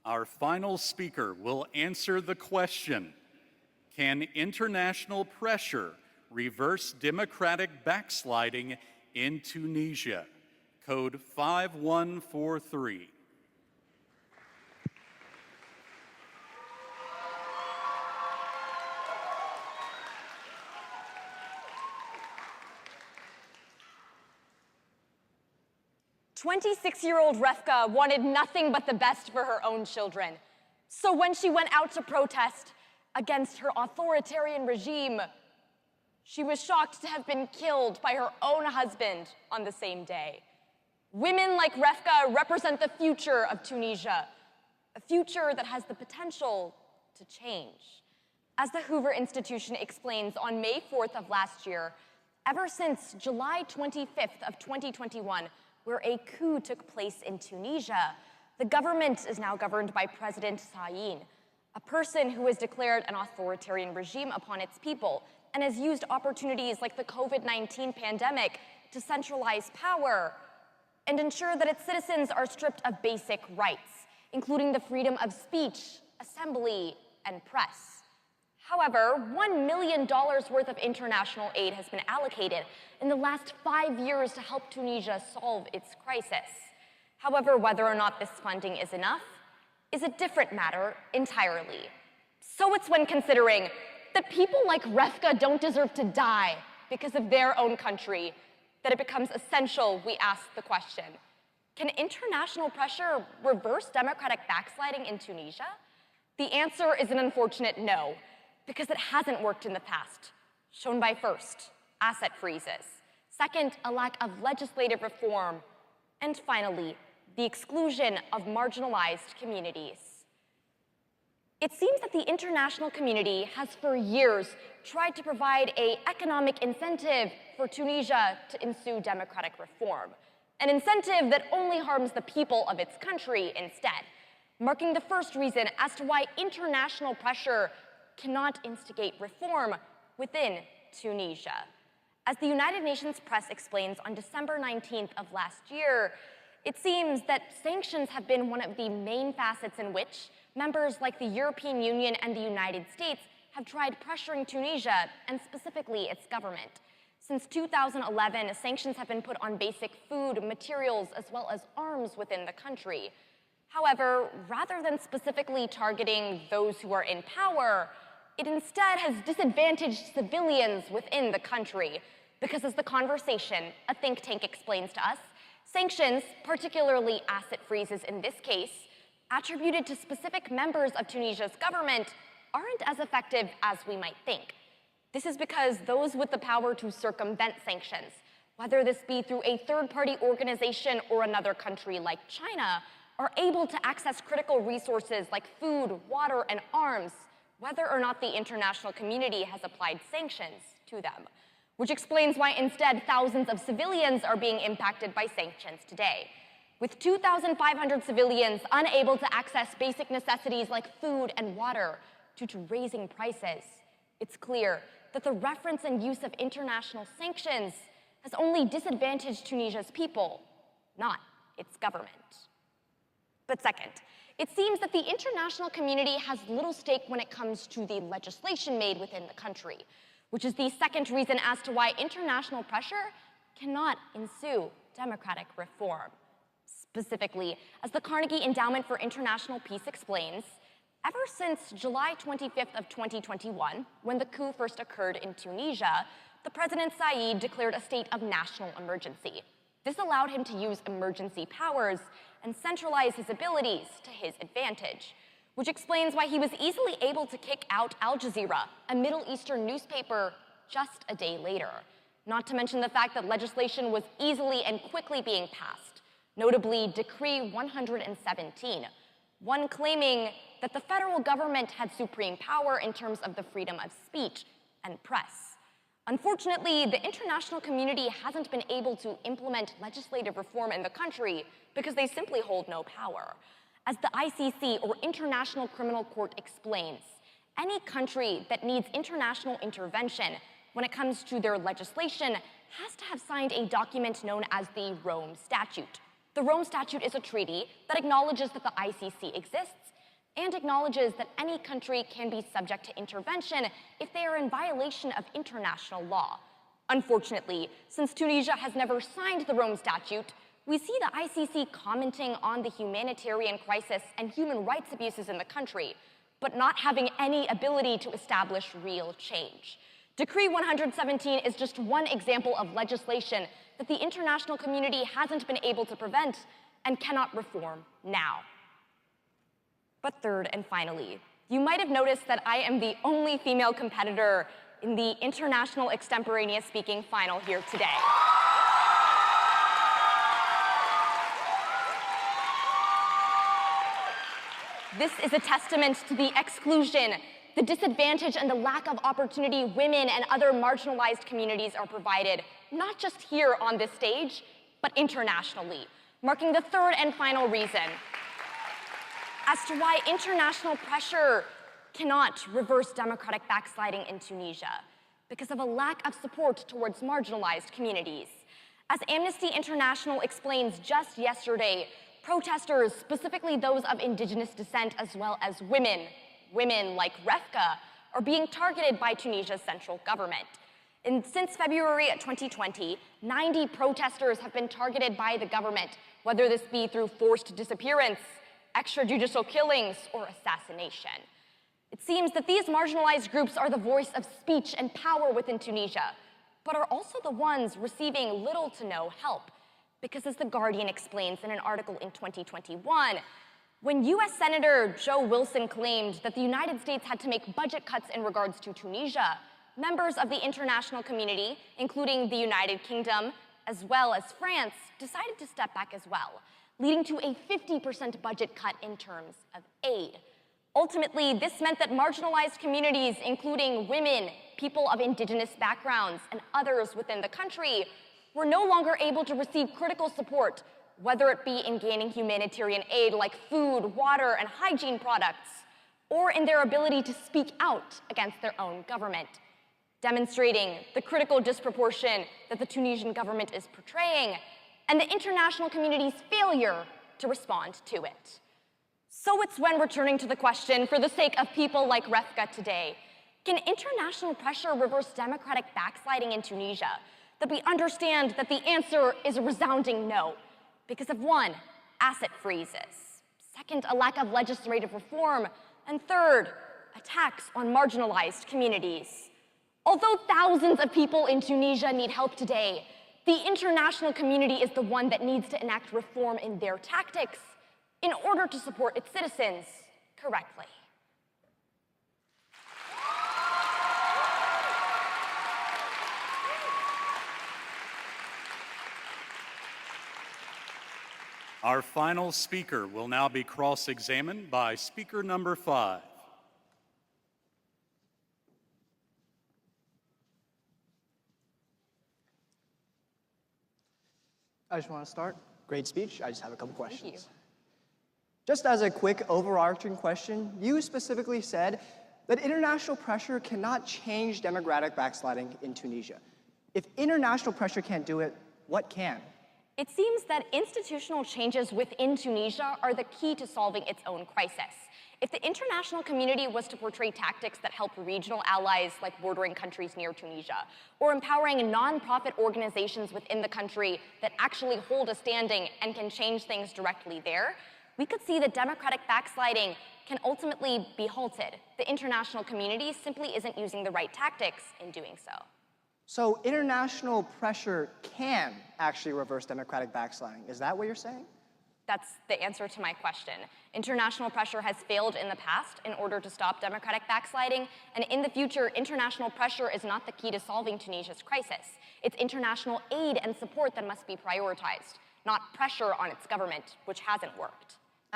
Our final speaker will answer the question, can international pressure reverse democratic backsliding in Tunisia? Code 5143. "26-year-old Refka wanted nothing but the best for her own children. So when she went out to protest against her authoritarian regime, she was shocked to have been killed by her own husband on the same day. Women like Refka represent the future of Tunisia, a future that has the potential to change. As the Hoover Institution explains on May 4th of last year, ever since July 25th of 2021, where a coup took place in Tunisia, the government is now governed by President Saïd, a person who has declared an authoritarian regime upon its people and has used opportunities like the COVID-19 pandemic to centralize power and ensure that its citizens are stripped of basic rights, including the freedom of speech, assembly, and press. However, $1 million worth of international aid has been allocated in the last 5 years to help Tunisia solve its crisis. However, whether or not this funding is enough is a different matter entirely. So it's when considering that people like Refka don't deserve to die because of their own country that it becomes essential we ask the question, can international pressure reverse democratic backsliding in Tunisia? The answer is an unfortunate no, because it hasn't worked in the past, shown by first, asset freezes, second, a lack of legislative reform, and finally, the exclusion of marginalized communities. It seems that the international community has for years tried to provide an economic incentive for Tunisia to ensue democratic reform, an incentive that only harms the people of its country instead, marking the first reason as to why international pressure cannot instigate reform within Tunisia. As the United Nations Press explains on December 19th of last year, it seems that sanctions have been one of the main facets in which members like the European Union and the United States have tried pressuring Tunisia, and specifically its government. Since 2011, sanctions have been put on basic food, materials, as well as arms within the country. However, rather than specifically targeting those who are in power, it instead has disadvantaged civilians within the country, because as The Conversation, a think tank, explains to us, sanctions, particularly asset freezes in this case, attributed to specific members of Tunisia's government aren't as effective as we might think. This is because those with the power to circumvent sanctions, whether this be through a third-party organization or another country like China, are able to access critical resources like food, water, and arms, whether or not the international community has applied sanctions to them, which explains why instead thousands of civilians are being impacted by sanctions today. With 2,500 civilians unable to access basic necessities like food and water due to raising prices, it's clear that the reference and use of international sanctions has only disadvantaged Tunisia's people, not its government. But second, it seems that the international community has little stake when it comes to the legislation made within the country, which is the second reason as to why international pressure cannot ensue democratic reform. Specifically, as the Carnegie Endowment for International Peace explains, ever since July 25th of 2021, when the coup first occurred in Tunisia, the President Saïd declared a state of national emergency. This allowed him to use emergency powers and centralize his abilities to his advantage, which explains why he was easily able to kick out Al Jazeera, a Middle Eastern newspaper, just a day later. Not to mention the fact that legislation was easily and quickly being passed, notably Decree 117, one claiming that the federal government had supreme power in terms of the freedom of speech and press. Unfortunately, the international community hasn't been able to implement legislative reform in the country because they simply hold no power. As the ICC, or International Criminal Court, explains, any country that needs international intervention when it comes to their legislation has to have signed a document known as the Rome Statute. The Rome Statute is a treaty that acknowledges that the ICC exists and acknowledges that any country can be subject to intervention if they are in violation of international law. Unfortunately, since Tunisia has never signed the Rome Statute, we see the ICC commenting on the humanitarian crisis and human rights abuses in the country, but not having any ability to establish real change. Decree 117 is just one example of legislation that the international community hasn't been able to prevent and cannot reform now. But third and finally, you might have noticed that I am the only female competitor in the International Extemporaneous Speaking final here today. This is a testament to the exclusion, the disadvantage, and the lack of opportunity women and other marginalized communities are provided, not just here on this stage, but internationally, marking the third and final reason as to why international pressure cannot reverse democratic backsliding in Tunisia, because of a lack of support towards marginalized communities. As Amnesty International explains just yesterday, protesters, specifically those of indigenous descent as well as women like Refka, are being targeted by Tunisia's central government. And since February 2020, 90 protesters have been targeted by the government, whether this be through forced disappearance, extrajudicial killings, or assassination. It seems that these marginalized groups are the voice of speech and power within Tunisia, but are also the ones receiving little to no help. Because as The Guardian explains in an article in 2021, when US Senator Joe Wilson claimed that the United States had to make budget cuts in regards to Tunisia, members of the international community, including the United Kingdom, as well as France, decided to step back as well, leading to a 50% budget cut in terms of aid. Ultimately, this meant that marginalized communities, including women, people of indigenous backgrounds, and others within the country, were no longer able to receive critical support, whether it be in gaining humanitarian aid like food, water, and hygiene products, or in their ability to speak out against their own government, demonstrating the critical disproportion that the Tunisian government is portraying and the international community's failure to respond to it. So it's when returning to the question, for the sake of people like Refka today, can international pressure reverse democratic backsliding in Tunisia? That we understand that the answer is a resounding no, because of one, asset freezes, second, a lack of legislative reform, and third, attacks on marginalized communities. Although thousands of people in Tunisia need help today, the international community is the one that needs to enact reform in their tactics in order to support its citizens correctly. Our final speaker will now be cross-examined by speaker number 5. I just want to start. Great speech. I just have a couple questions. Thank you. Just as a quick overarching question, you specifically said that international pressure cannot change democratic backsliding in Tunisia. If international pressure can't do it, what can? It seems that institutional changes within Tunisia are the key to solving its own crisis. If the international community was to portray tactics that help regional allies like bordering countries near Tunisia, or empowering nonprofit organizations within the country that actually hold a standing and can change things directly there, we could see that democratic backsliding can ultimately be halted. The international community simply isn't using the right tactics in doing so. So international pressure can actually reverse democratic backsliding. Is that what you're saying? That's the answer to my question. International pressure has failed in the past in order to stop democratic backsliding, and in the future, international pressure is not the key to solving Tunisia's crisis. It's international aid and support that must be prioritized, not pressure on its government, which hasn't worked.